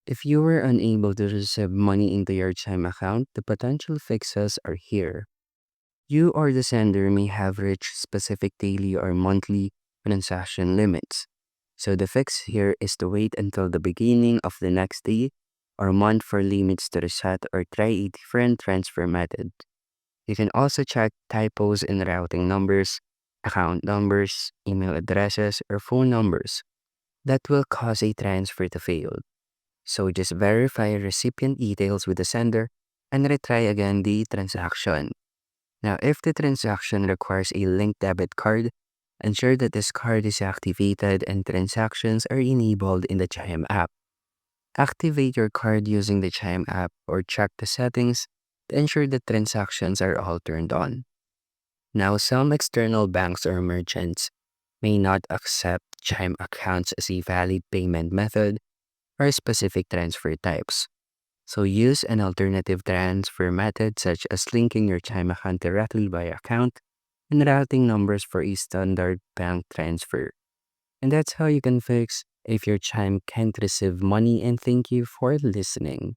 If you were unable to receive money into your Chime account, the potential fixes are here. You or the sender may have reached specific daily or monthly transaction limits. So the fix here is to wait until the beginning of the next day or month for limits to reset or try a different transfer method. You can also check typos in routing numbers, account numbers, email addresses, or phone numbers that will cause a transfer to fail. So just verify recipient details with the sender and retry again the transaction. Now, if the transaction requires a linked debit card, ensure that this card is activated and transactions are enabled in the Chime app. Activate your card using the Chime app or check the settings to ensure that transactions are all turned on. Now, some external banks or merchants may not accept Chime accounts as a valid payment method or specific transfer types. So use an alternative transfer method such as linking your Chime account directly by account and routing numbers for a standard bank transfer. And that's how you can fix if your Chime can't receive money, and thank you for listening.